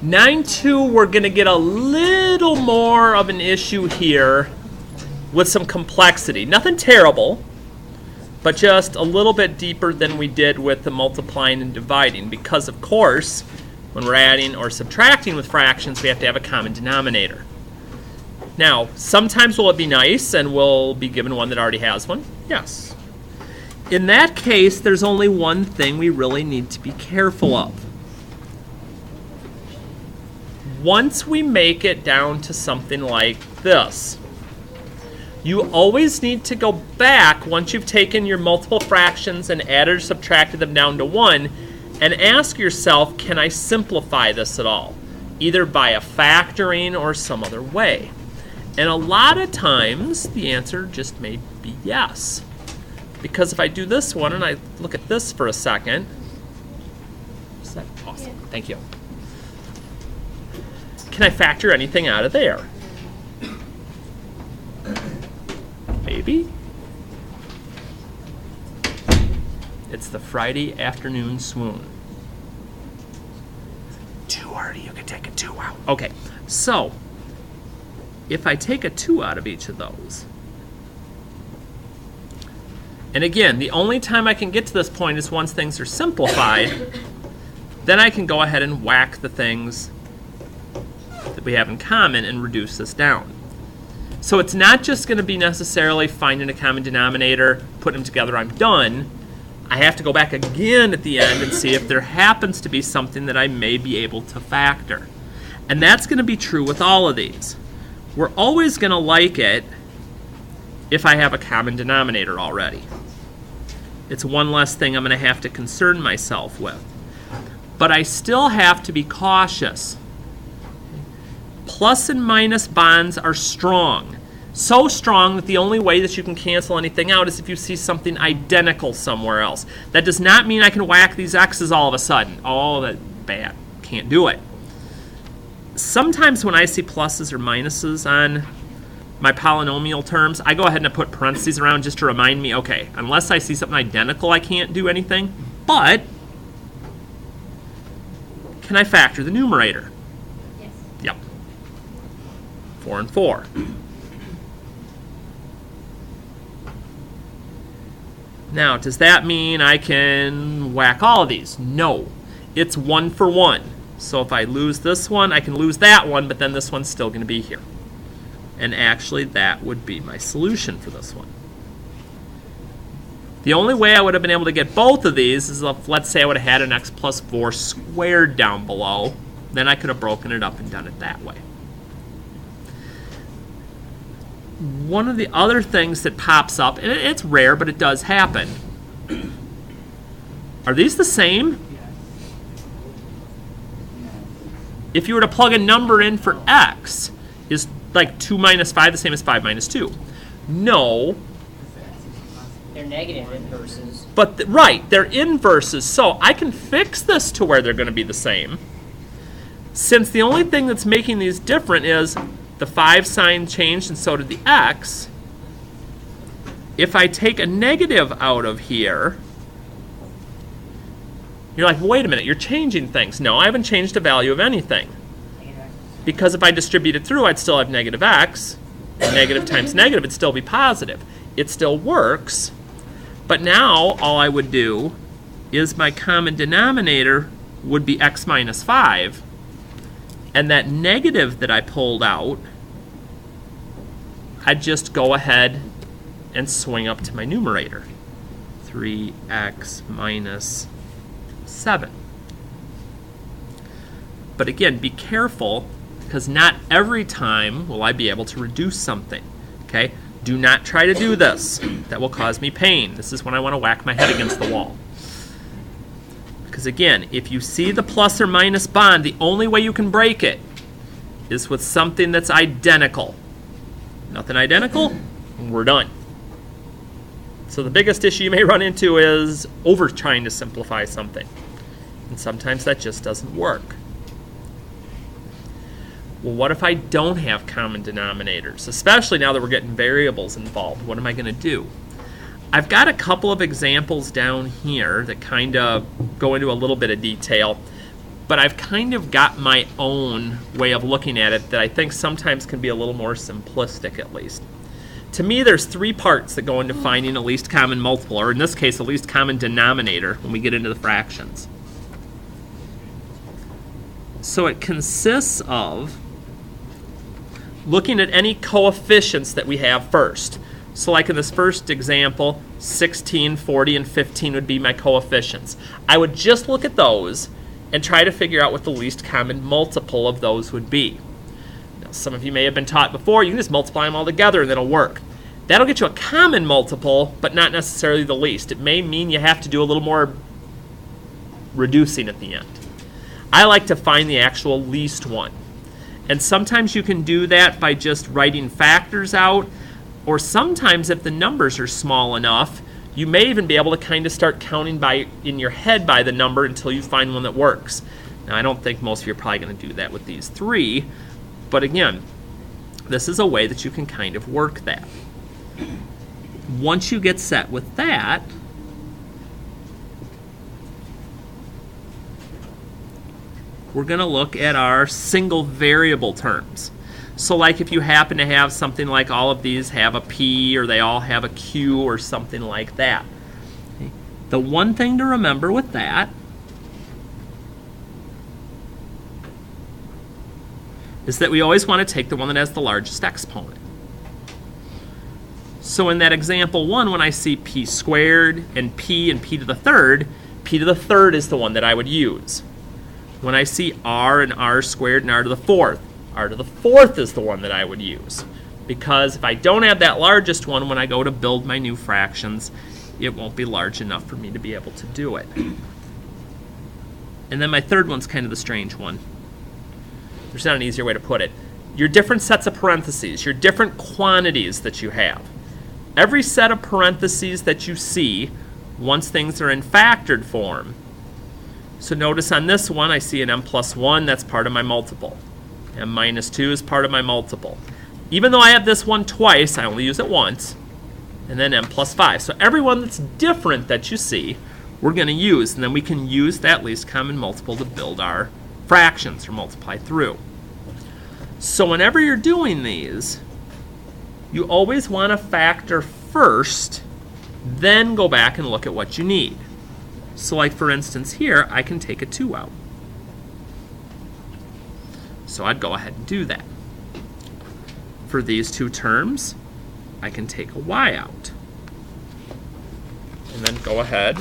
9-2, we're going to get a little more of an issue here with some complexity. Nothing terrible, but just a little bit deeper than we did with the multiplying and dividing, because, of course, when we're adding or subtracting with fractions, we have to have a common denominator. Now, sometimes will it be nice and we'll be given one that already has one? Yes. In that case, there's only one thing we really need to be careful of. Once we make it down to something like this, you always need to go back once you've taken your multiple fractions and added or subtracted them down to 1 and ask yourself, can I simplify this at all? Either by a factoring or some other way. And a lot of times the answer just may be yes. Because if I do this one and I look at this for a second, is that awesome? Yeah. Thank you. Can I factor anything out of there? Maybe. It's the Friday afternoon swoon. 2, Harty, you can take a 2 out. Okay, so if I take a 2 out of each of those, and again, the only time I can get to this point is once things are simplified, then I can go ahead and whack the things that we have in common and reduce this down. So it's not just going to be necessarily finding a common denominator, putting them together, I'm done. I have to go back again at the end and see if there happens to be something that I may be able to factor. And that's going to be true with all of these. We're always going to like it if I have a common denominator already. It's one less thing I'm going to have to concern myself with. But I still have to be cautious. Plus and minus bonds are strong. So strong that the only way that you can cancel anything out is if you see something identical somewhere else. That does not mean I can whack these x's all of a sudden. Oh, that's bad. Can't do it. Sometimes when I see pluses or minuses on my polynomial terms, I go ahead and I put parentheses around just to remind me, okay, unless I see something identical, I can't do anything. But can I factor the numerator? Yes. Yep. 4 and 4. Now, does that mean I can whack all of these? No. It's 1 for 1. So if I lose this one, I can lose that one, but then this one's still going to be here. And actually, that would be my solution for this one. The only way I would have been able to get both of these is if, let's say, I would have had an x plus 4 squared down below. Then I could have broken it up and done it that way. One of the other things that pops up, and it's rare, but it does happen. Are these the same? If you were to plug a number in for x, is like 2 minus 5 the same as 5 minus 2? No. They're negative inverses. But right, they're inverses. So I can fix this to where they're going to be the same. Since the only thing that's making these different is the 5 sign changed and so did the x, if I take a negative out of here, you're like, well, wait a minute, you're changing things. No, I haven't changed the value of anything. Because if I distribute it through, I'd still have negative x. And negative times negative, it'd still be positive. It still works. But now all I would do is my common denominator would be x minus 5. And that negative that I pulled out, I'd just go ahead and swing up to my numerator. 3x minus 7. But again, be careful, because not every time will I be able to reduce something. Okay? Do not try to do this. That will cause me pain. This is when I want to whack my head against the wall. Because again, if you see the plus or minus bond, the only way you can break it is with something that's identical. Nothing identical, we're done. So the biggest issue you may run into is over trying to simplify something. And sometimes that just doesn't work. Well, what if I don't have common denominators? Especially now that we're getting variables involved. What am I going to do? I've got a couple of examples down here that kind of go into a little bit of detail. but I've kind of got my own way of looking at it that I think sometimes can be a little more simplistic, at least. To me, there's three parts that go into finding a least common multiple, or in this case, a least common denominator when we get into the fractions. So it consists of looking at any coefficients that we have first. So like in this first example, 16, 40, and 15 would be my coefficients. I would just look at those and try to figure out what the least common multiple of those would be. Now, some of you may have been taught before, you can just multiply them all together and it'll work. That'll get you a common multiple, but not necessarily the least. It may mean you have to do a little more reducing at the end. I like to find the actual least one. And sometimes you can do that by just writing factors out, or sometimes if the numbers are small enough, you may even be able to kind of start counting in your head by the number until you find one that works. Now, I don't think most of you are probably going to do that with these three, but again, this is a way that you can kind of work that. Once you get set with that, we're going to look at our single variable terms. So like if you happen to have something like all of these have a P or they all have a Q or something like that. Okay. The one thing to remember with that is that we always want to take the one that has the largest exponent. So in that example 1, when I see P squared and P to the third is the one that I would use. When I see R and R squared and R to the fourth is the one that I would use. Because if I don't have that largest one, when I go to build my new fractions, it won't be large enough for me to be able to do it. And then my third one's kind of the strange one. There's not an easier way to put it. Your different sets of parentheses, your different quantities that you have. Every set of parentheses that you see, once things are in factored form. So notice on this one, I see an m plus 1, that's part of my multiple. M minus 2 is part of my multiple. Even though I have this one twice, I only use it once. And then m plus 5. So every one that's different that you see, we're going to use. And then we can use that least common multiple to build our fractions or multiply through. So whenever you're doing these, you always want to factor first, then go back and look at what you need. So like for instance here, I can take a 2 out. So I'd go ahead and do that. For these two terms, I can take a y out. And then go ahead.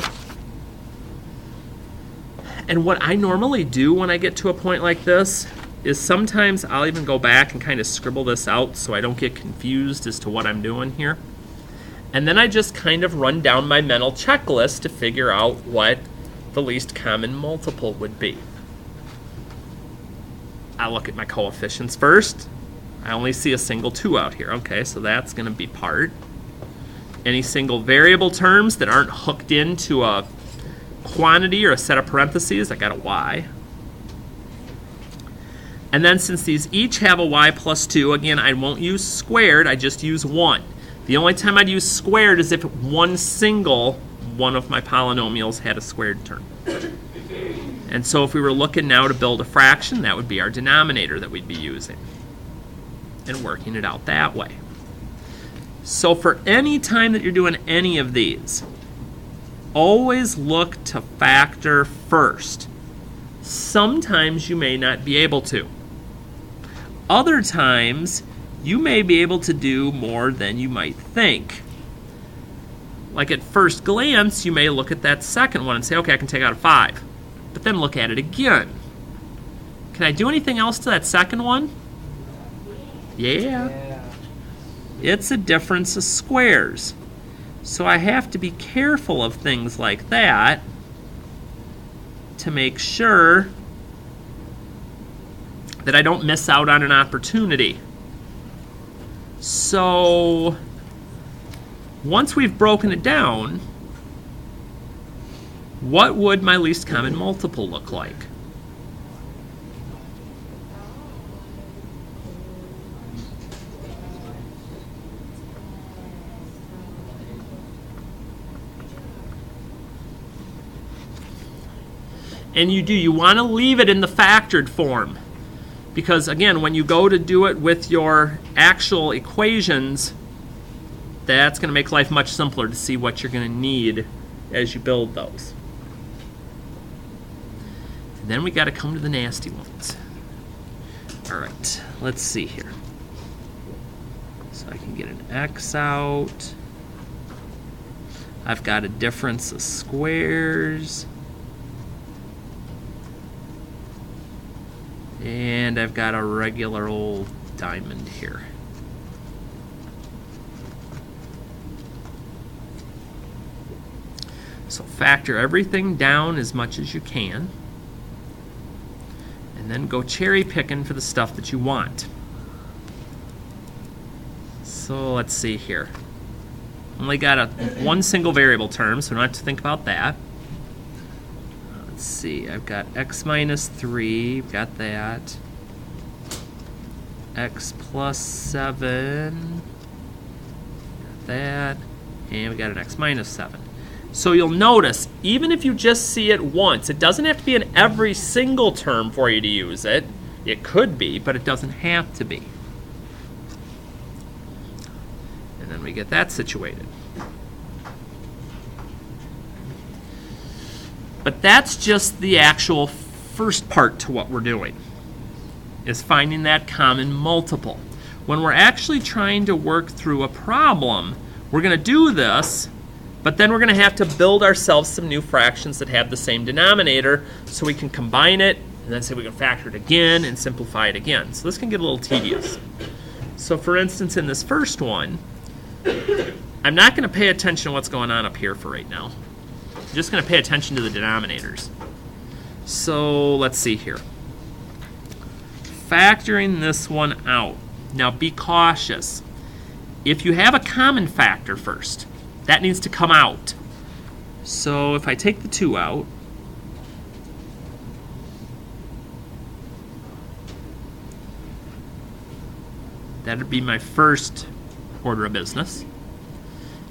And what I normally do when I get to a point like this is sometimes I'll even go back and kind of scribble this out so I don't get confused as to what I'm doing here. And then I just kind of run down my mental checklist to figure out what the least common multiple would be. I look at my coefficients first. I only see a single 2 out here. Okay, so that's going to be part. Any single variable terms that aren't hooked into a quantity or a set of parentheses, I got a y. And then since these each have a y plus 2, again, I won't use squared, I just use 1. The only time I'd use squared is if one of my polynomials had a squared term. And so if we were looking now to build a fraction, that would be our denominator that we'd be using and working it out that way. So for any time that you're doing any of these, always look to factor first. Sometimes you may not be able to. Other times, you may be able to do more than you might think. Like at first glance, you may look at that second one and say, okay, I can take out a 5. But then look at it again. Can I do anything else to that second one? Yeah. It's a difference of squares. So I have to be careful of things like that to make sure that I don't miss out on an opportunity. So once we've broken it down, what would my least common multiple look like? And you want to leave it in the factored form. Because again, when you go to do it with your actual equations, that's going to make life much simpler to see what you're going to need as you build those. And then we got to come to the nasty ones. All right, let's see here. So I can get an x out. I've got a difference of squares. And I've got a regular old diamond here. So factor everything down as much as you can. And then go cherry picking for the stuff that you want. So let's see here. Only got one single variable term, so we don't have to think about that. Let's see, I've got x minus 3, got that. X plus 7, got that. And we got an x minus 7. So you'll notice, even if you just see it once, it doesn't have to be in every single term for you to use it. It could be, but it doesn't have to be. And then we get that situated. But that's just the actual first part to what we're doing, is finding that common multiple. When we're actually trying to work through a problem, we're going to do this, but then we're going to have to build ourselves some new fractions that have the same denominator so we can combine it, and then say we can factor it again and simplify it again. So this can get a little tedious. So for instance, in this first one, I'm not going to pay attention to what's going on up here for right now. I'm just going to pay attention to the denominators. So let's see here. Factoring this one out. Now be cautious. If you have a common factor first, that needs to come out. So if I take the 2 out, that would be my first order of business.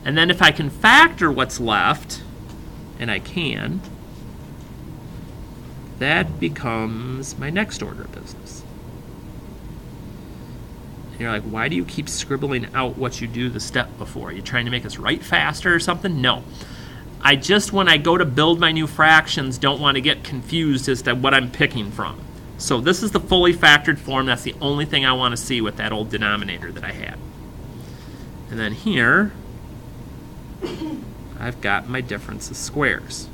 And then if I can factor what's left, and I can, that becomes my next order of business. And you're like, why do you keep scribbling out what you do the step before? Are you trying to make us write faster or something? No. I just, when I go to build my new fractions, don't want to get confused as to what I'm picking from. So this is the fully factored form. That's the only thing I want to see with that old denominator that I had. And then here, I've got my difference of squares.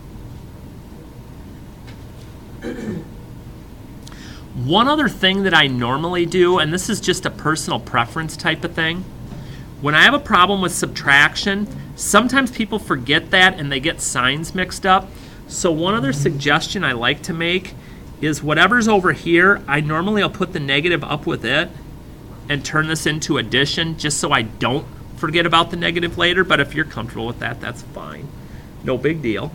One other thing that I normally do, and this is just a personal preference type of thing, when I have a problem with subtraction, sometimes people forget that and they get signs mixed up. So one other suggestion I like to make is whatever's over here, I'll put the negative up with it and turn this into addition just so I don't forget about the negative later. But if you're comfortable with that, that's fine. No big deal.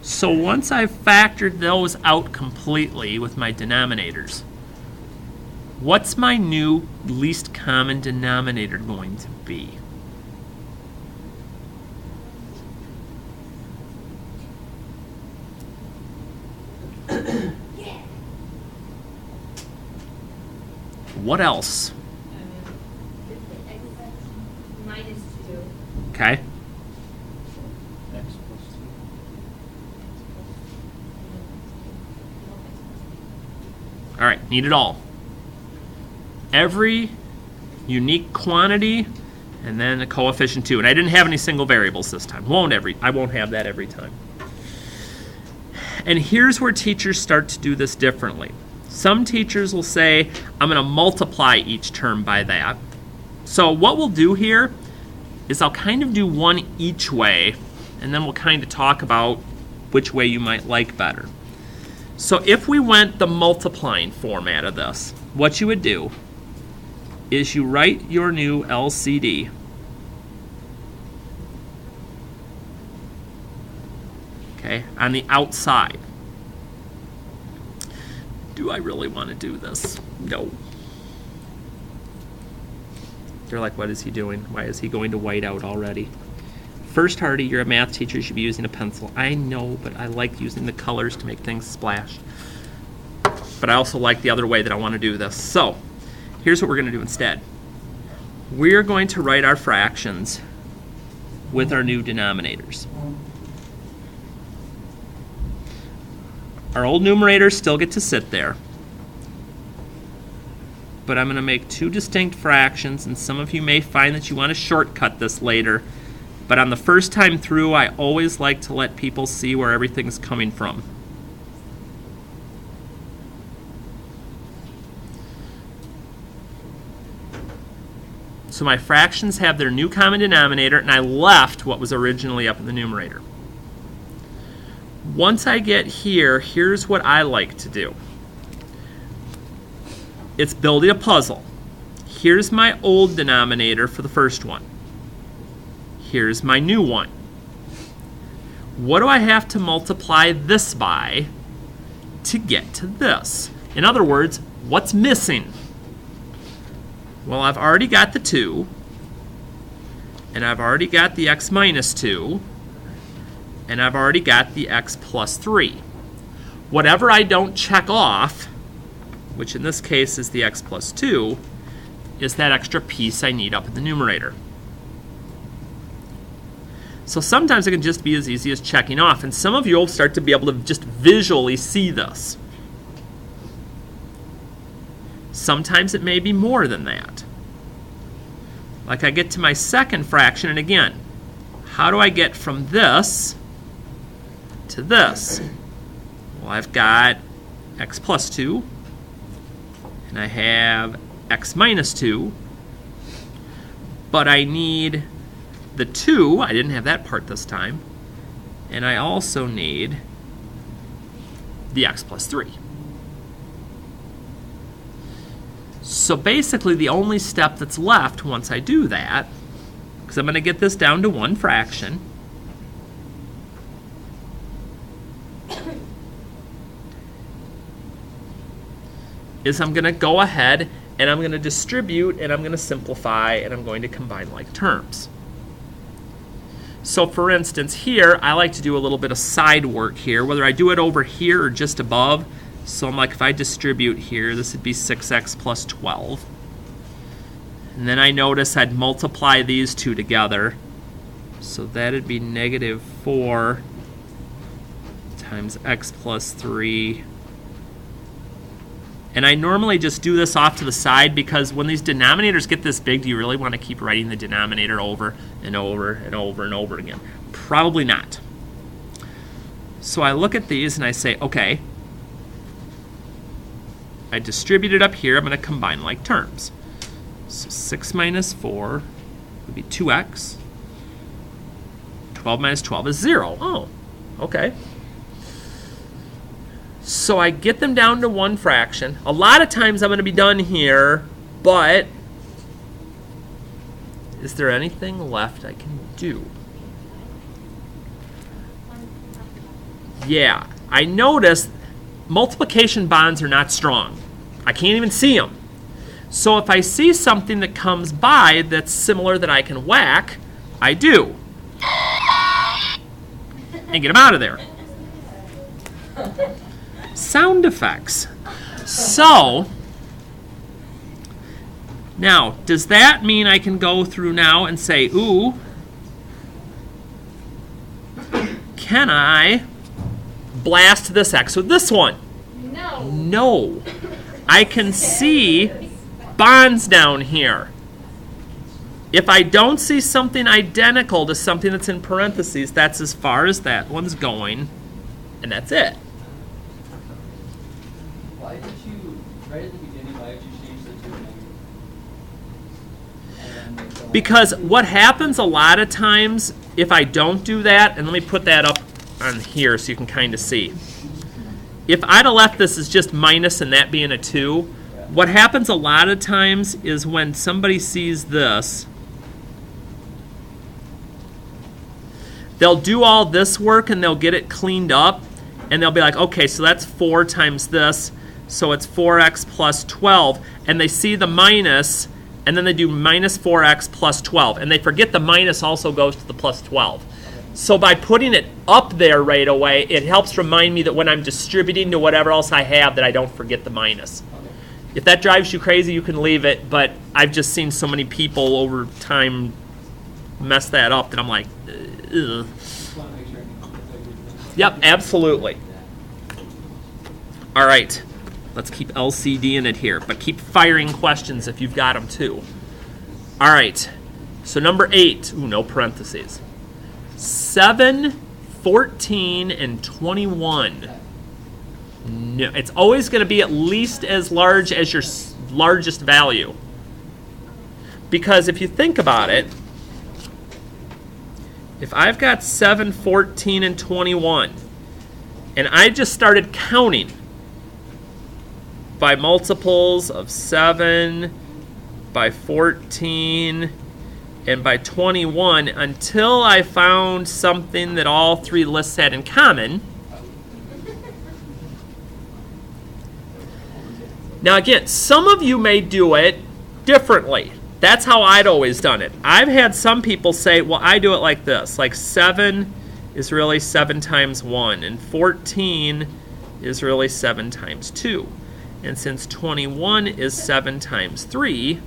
So once I've factored those out completely with my denominators, what's my new least common denominator going to be? What else? Minus 2. Okay. X plus 2. All right, need it all. Every unique quantity and then a coefficient 2. And I didn't have any single variables this time. I won't have that every time. And here's where teachers start to do this differently. Some teachers will say, I'm going to multiply each term by that. So what we'll do here is I'll kind of do one each way, and then we'll kind of talk about which way you might like better. So if we went the multiplying format of this, what you would do is you write your new LCD. Okay, on the outside. Do I really want to do this? No. They're like, what is he doing? Why is he going to white out already? First, Harty, you're a math teacher. You should be using a pencil. I know, but I like using the colors to make things splash. But I also like the other way that I want to do this. So here's what we're going to do instead. We're going to write our fractions with our new denominators. Our old numerators still get to sit there. But I'm going to make two distinct fractions, and some of you may find that you want to shortcut this later. But on the first time through, I always like to let people see where everything's coming from. So my fractions have their new common denominator, and I left what was originally up in the numerator. Once I get here, here's what I like to do. It's building a puzzle. Here's my old denominator for the first one. Here's my new one. What do I have to multiply this by to get to this? In other words, what's missing? Well, I've already got the 2, and I've already got the x minus 2, and I've already got the x plus 3. Whatever I don't check off, which in this case is the x plus 2, is that extra piece I need up in the numerator. So sometimes it can just be as easy as checking off, and some of you will start to be able to just visually see this. Sometimes it may be more than that. Like I get to my second fraction, and again, how do I get from this to this? Well, I've got x plus 2, and I have x minus 2, but I need the 2, I didn't have that part this time, and I also need the x plus 3. So basically the only step that's left once I do that, because I'm going to get this down to one fraction, is I'm going to go ahead and I'm going to distribute and I'm going to simplify and I'm going to combine like terms. So for instance here, I like to do a little bit of side work here, whether I do it over here or just above. So I'm like, if I distribute here, this would be 6x plus 12. And then I notice I'd multiply these two together. So that'd be negative 4 times x plus 3. And I normally just do this off to the side because when these denominators get this big, do you really want to keep writing the denominator over and over and over and over again? Probably not. So I look at these and I say, okay, I distribute it up here. I'm going to combine like terms. So 6 minus 4 would be 2x. 12 minus 12 is 0. Oh, okay. So I get them down to one fraction. A lot of times I'm going to be done here, but is there anything left I can do? Yeah, I noticed multiplication bonds are not strong. I can't even see them. So if I see something that comes by that's similar that I can whack, I do. And get them out of there. Sound effects. So, now, does that mean I can go through now and say, ooh, can I blast this x with this one? No. No. I can see bonds down here. If I don't see something identical to something that's in parentheses, that's as far as that one's going, and that's it. Why did you, right at the beginning, why did you change the 2 and negative? Because what happens a lot of times, if I don't do that, and let me put that up on here so you can kind of see. If I'd have left this as just minus and that being a 2, what happens a lot of times is when somebody sees this, they'll do all this work and they'll get it cleaned up, and they'll be like, okay, so that's 4 times this, so it's 4x plus 12, and they see the minus, and then they do minus 4x plus 12, and they forget the minus also goes to the plus 12. So by putting it up there right away, it helps remind me that when I'm distributing to whatever else I have, that I don't forget the minus. If that drives you crazy, you can leave it, but I've just seen so many people over time mess that up that I'm like, ugh. Yep, absolutely. All right, let's keep LCD in it here, but keep firing questions if you've got them too. All right, so number 8, ooh, no parentheses. 7, 14, and 21. No, it's always going to be at least as large as your largest value. Because if you think about it, if I've got 7, 14, and 21, and I just started counting by multiples of 7, by 14, and by 21 until I found something that all 3 lists had in common. Now again, some of you may do it differently. That's how I'd always done it. I've had some people say, well, I do it like this. Like 7 is really 7 times 1, and 14 is really 7 times 2. And since 21 is 7 times 3,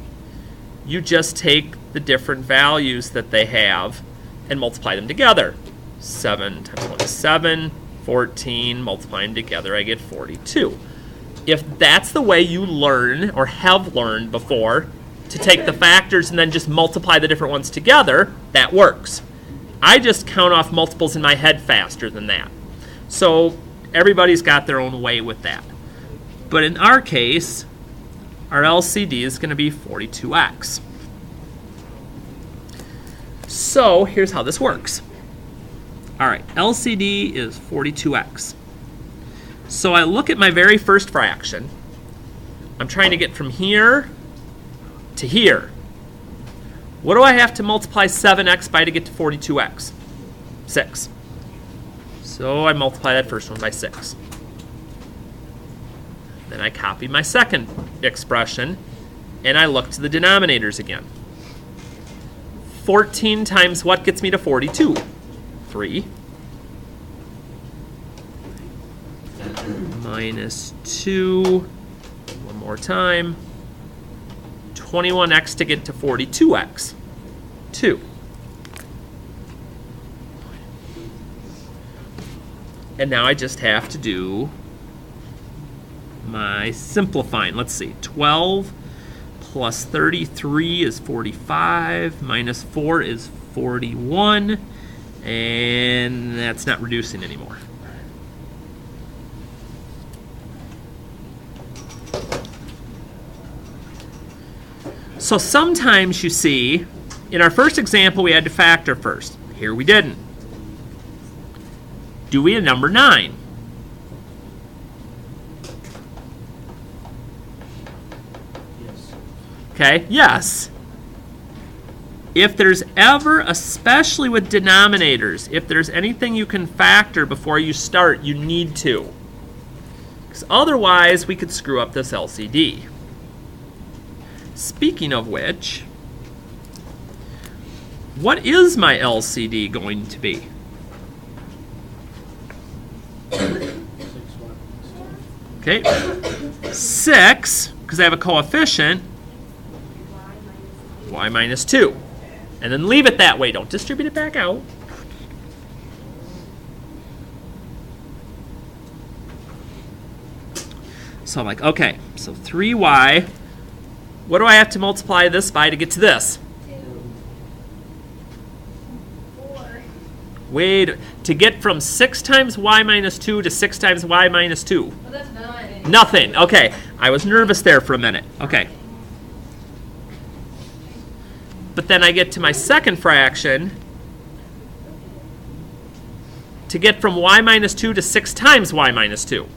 you just take the different values that they have and multiply them together. 7 times 1 is 7, 14, multiply them together, I get 42. If that's the way you learn or have learned before, to take the factors and then just multiply the different ones together, that works. I just count off multiples in my head faster than that. So everybody's got their own way with that. But in our case, our LCD is going to be 42x. So here's how this works. All right, LCD is 42x. So I look at my very first fraction. I'm trying to get from here to here. What do I have to multiply 7x by to get to 42x? 6. So I multiply that first one by 6. Then I copy my second expression, and I look to the denominators again. 14 times what gets me to 42? 3. Minus 2. One more time. 21x to get to 42x. 2. And now I just have to do my simplifying. Let's see. 12 plus 33 is 45. Minus 4 is 41. And that's not reducing anymore. So sometimes you see, in our first example, we had to factor first. Here we didn't. Do we a number 9? Yes. Okay, yes. If there's ever, especially with denominators, if there's anything you can factor before you start, you need to. Because otherwise, we could screw up this LCD. Speaking of which, what is my LCD going to be? 6, 1. Okay, 6, because I have a coefficient, y minus 2. And then leave it that way. Don't distribute it back out. So I'm like, okay, so 3y. What do I have to multiply this by to get to this? 2. 4. Wait, to get from 6 times y minus 2 to 6 times y minus 2. Well, that's nothing. Nothing. Okay, I was nervous there for a minute. Okay. But then I get to my second fraction. To get from y minus 2 to 6 times y minus 2.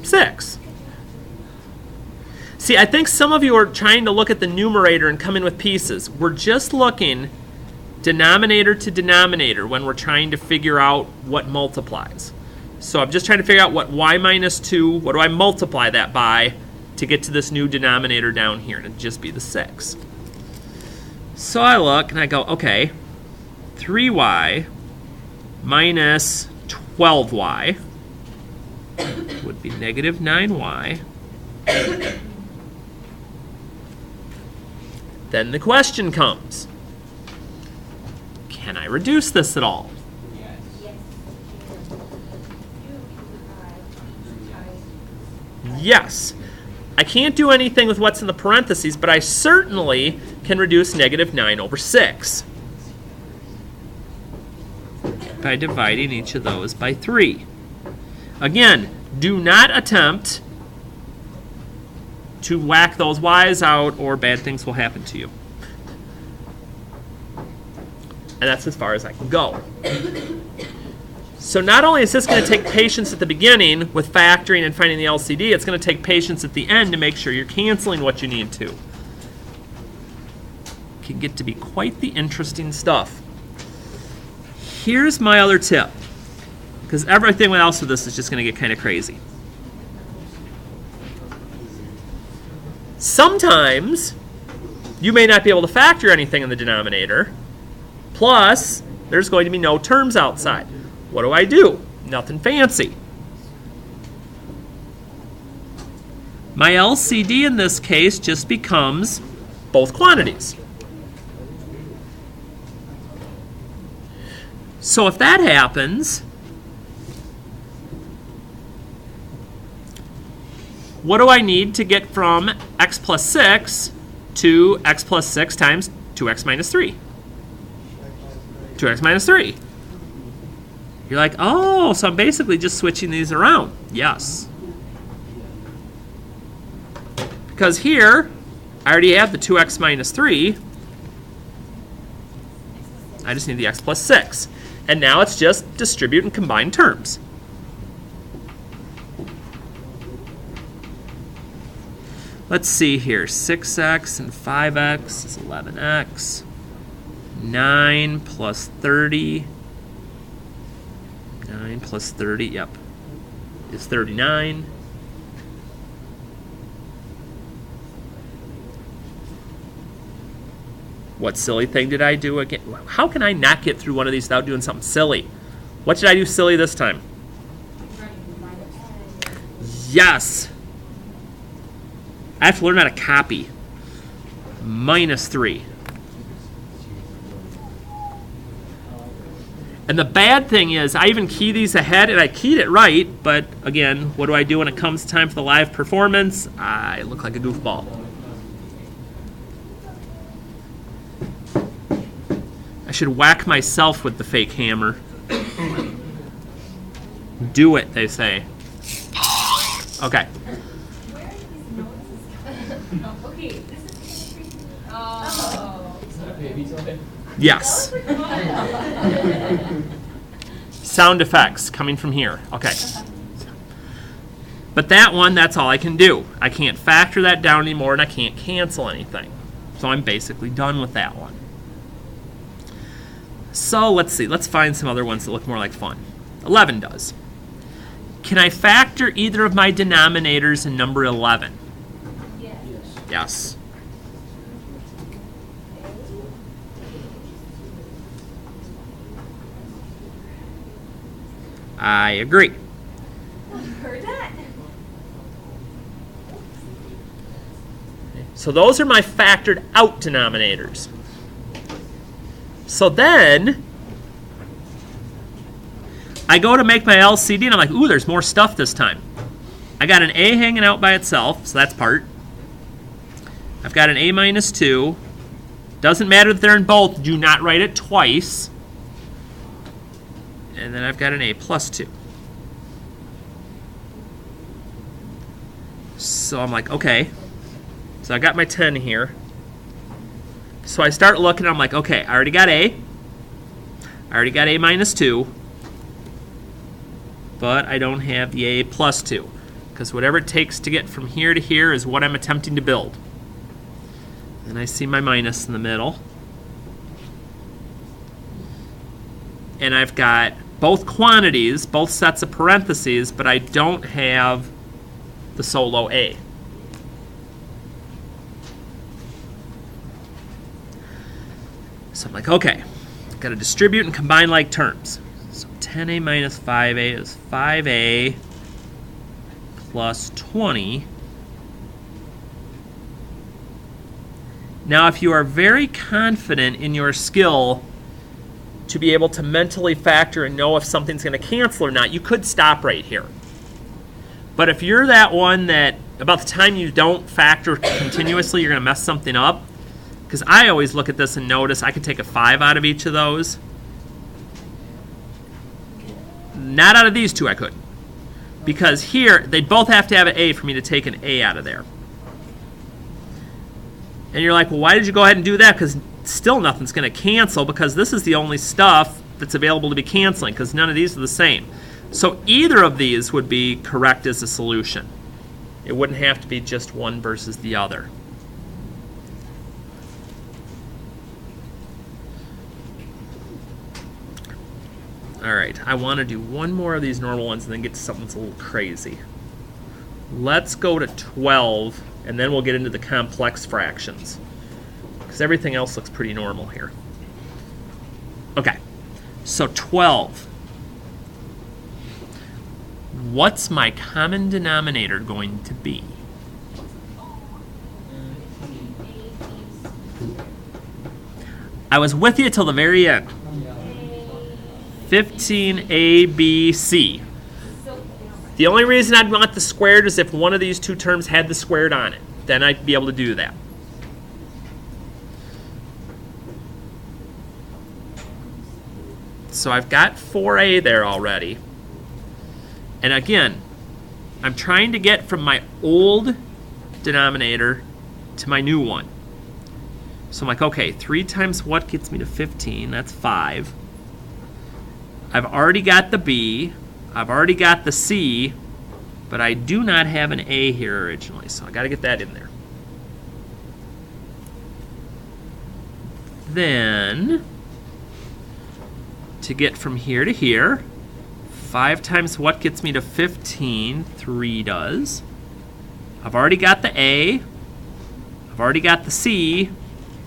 6. See, I think some of you are trying to look at the numerator and come in with pieces. We're just looking denominator to denominator when we're trying to figure out what multiplies. So I'm just trying to figure out what y minus 2, what do I multiply that by to get to this new denominator down here, and it'd just be the 6. So I look and I go, okay, 3y minus 12y would be negative 9y. Then the question comes, can I reduce this at all? Yes. I can't do anything with what's in the parentheses, but I certainly can reduce negative 9 over 6 by dividing each of those by 3. Again, do not attempt to whack those y's out or bad things will happen to you. And that's as far as I can go. So not only is this going to take patience at the beginning with factoring and finding the LCD, it's going to take patience at the end to make sure you're canceling what you need to. It can get to be quite the interesting stuff. Here's my other tip, because everything else with this is just going to get kind of crazy. Sometimes you may not be able to factor anything in the denominator, plus there's going to be no terms outside. What do I do? Nothing fancy. My LCD in this case just becomes both quantities. So if that happens, what do I need to get from x plus 6 to x plus 6 times 2x minus 3? 2x minus 3. You're like, oh, so I'm basically just switching these around. Yes. Because here, I already have the 2x minus 3. I just need the x plus 6. And now it's just distribute and combine terms. Let's see here. 6x and 5x is 11x. 9 plus 30. 9 plus 30, yep, is 39. What silly thing did I do again? How can I not get through one of these without doing something silly? What did I do silly this time? Yes. I have to learn how to copy. Minus 3. And the bad thing is, I even key these ahead, and I keyed it right, but again, what do I do when it comes time for the live performance? I look like a goofball. I should whack myself with the fake hammer. Do it, they say. Okay. Okay, this is oh. Is that a baby toy? Yes. Sound effects coming from here. Okay. But that one, that's all I can do. I can't factor that down anymore, and I can't cancel anything. So I'm basically done with that one. So let's see. Let's find some other ones that look more like fun. 11 does. Can I factor either of my denominators in number 11? Yes. Yes. I agree. Heard that? So those are my factored out denominators. So then I go to make my LCD and I'm like, ooh, there's more stuff this time. I got an a hanging out by itself, so that's part. I've got an a minus 2. Doesn't matter that they're in both. Do not write it twice. And then I've got an a plus 2. So I'm like, okay. So I got my 10 here. So I start looking, I'm like, okay, I already got a. I already got a minus 2. But I don't have the a plus 2. Because whatever it takes to get from here to here is what I'm attempting to build. And I see my minus in the middle. And I've got both quantities, both sets of parentheses, but I don't have the solo a. So I'm like, okay, got to distribute and combine like terms. So 10a minus 5a is 5a plus 20. Now, if you are very confident in your skill to be able to mentally factor and know if something's going to cancel or not, you could stop right here. But if you're that one that about the time you don't factor continuously, you're going to mess something up, because I always look at this and notice I could take a 5 out of each of those. Not out of these two I could. Because here, they'd both have to have an A for me to take an A out of there. And you're like, well, why did you go ahead and do that? Because still nothing's going to cancel, because this is the only stuff that's available to be canceling, because none of these are the same. So either of these would be correct as a solution. It wouldn't have to be just one versus the other. All right, I want to do one more of these normal ones and then get to something that's a little crazy. Let's go to 12, and then we'll get into the complex fractions, because everything else looks pretty normal here. Okay, so 12. What's my common denominator going to be? I was with you till the very end. 15ABC. The only reason I'd want the squared is if one of these two terms had the squared on it. Then I'd be able to do that. So I've got 4a there already. And again, I'm trying to get from my old denominator to my new one. So I'm like, okay, 3 times what gets me to 15? That's 5. I've already got the B. I've already got the C. But I do not have an A here originally, so I got to get that in there. Then, to get from here to here, 5 times what gets me to 15? 3 does. I've already got the A. I've already got the C,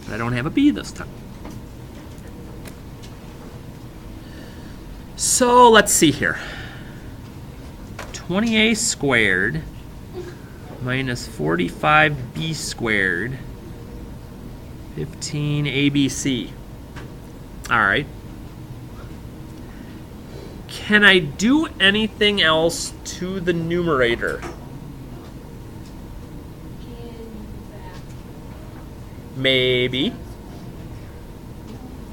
but I don't have a B this time. So let's see here. 20a squared minus 45b squared, 15abc. All right. Can I do anything else to the numerator? Maybe.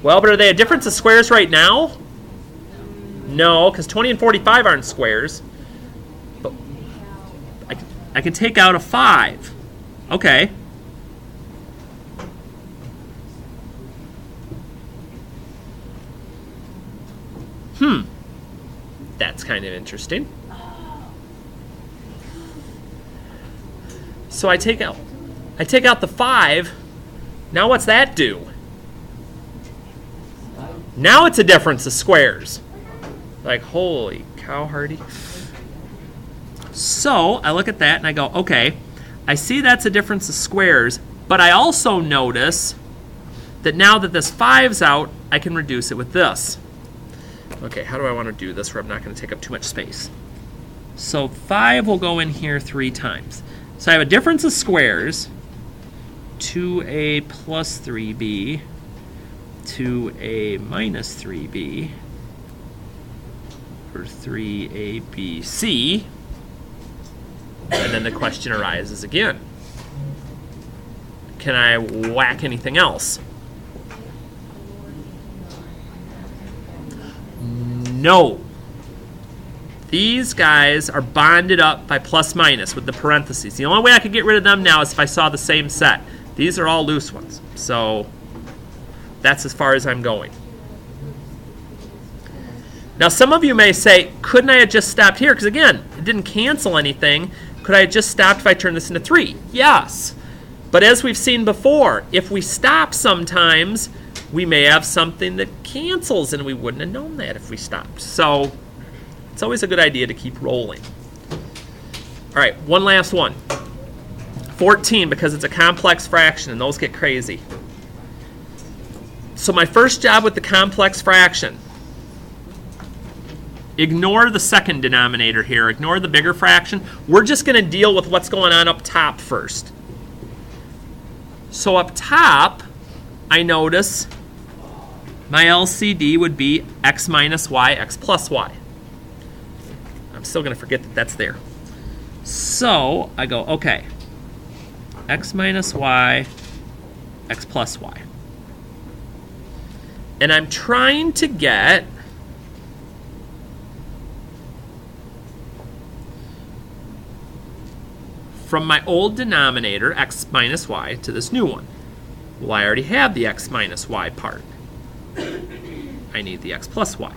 Well, but are they a difference of squares right now? No, because 20 and 45 aren't squares. But I can take out a 5. Okay. That's kind of interesting. So I take out the 5. Now what's that do? Now it's a difference of squares. Like, holy cow, Harty. So I look at that and I go, okay, I see that's a difference of squares, but I also notice that now that this 5's out, I can reduce it with this. Okay, how do I want to do this where I'm not going to take up too much space? So 5 will go in here 3 times. So I have a difference of squares, 2a plus 3b, 2a minus 3b, or 3abc. And then the question arises again. Can I whack anything else? No. These guys are bonded up by plus minus with the parentheses. The only way I could get rid of them now is if I saw the same set. These are all loose ones. So that's as far as I'm going. Now some of you may say, couldn't I have just stopped here? Because again, it didn't cancel anything. Could I have just stopped if I turned this into 3? Yes. But as we've seen before, if we stop sometimes, we may have something that cancels, and we wouldn't have known that if we stopped. So it's always a good idea to keep rolling. All right, one last one. 14, because it's a complex fraction, and those get crazy. So my first job with the complex fraction, ignore the second denominator here. Ignore the bigger fraction. We're just going to deal with what's going on up top first. So up top, I notice my LCD would be x minus y, x plus y. I'm still going to forget that that's there. So I go, okay, x minus y, x plus y. And I'm trying to get from my old denominator, x minus y, to this new one. Well, I already have the x minus y part. I need the x plus y.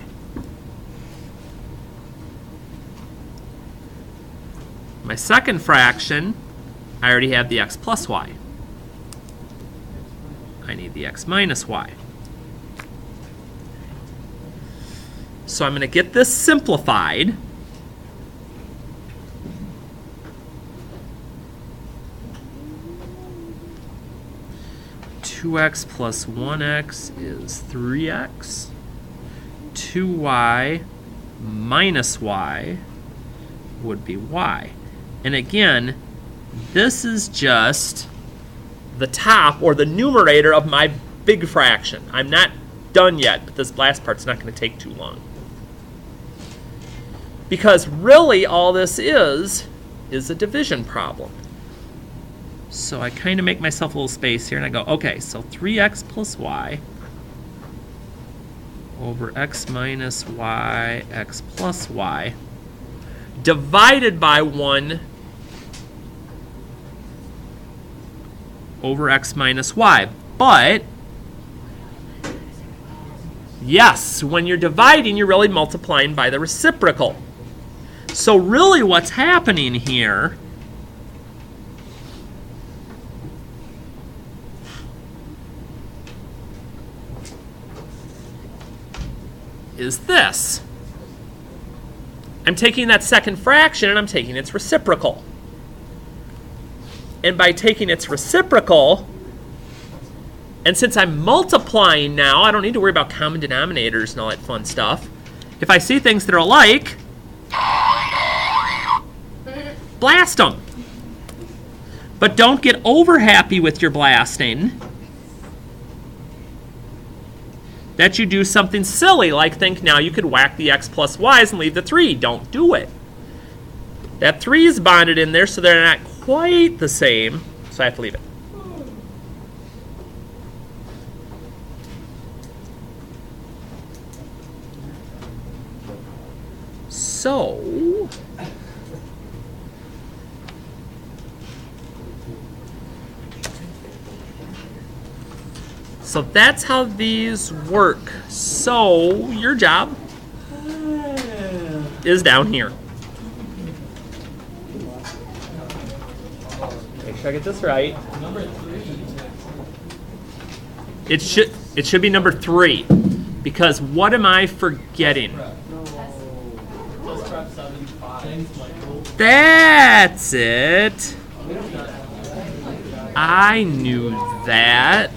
My second fraction, I already have the x plus y. I need the x minus y. So I'm going to get this simplified. Two x plus 1x is 3x. 2y minus y would be y. And again, this is just the top or the numerator of my big fraction. I'm not done yet, but this last part's not going to take too long. Because really all this is a division problem. So I kind of make myself a little space here and I go, okay, so 3x plus y over x minus y, x plus y, divided by 1 over x minus y. But, yes, when you're dividing, you're really multiplying by the reciprocal. So really what's happening here is this. I'm taking that second fraction and I'm taking its reciprocal. And by taking its reciprocal, and since I'm multiplying now, I don't need to worry about common denominators and all that fun stuff. If I see things that are alike, blast them. But don't get over happy with your blasting that you do something silly, like think now you could whack the x plus y's and leave the 3. Don't do it. That 3 is bonded in there, so they're not quite the same, so I have to leave it. So that's how these work. So your job is down here. Make sure I get this right. Number 3. It should be number 3, because what am I forgetting? Plus prep 75. That's it. I knew that.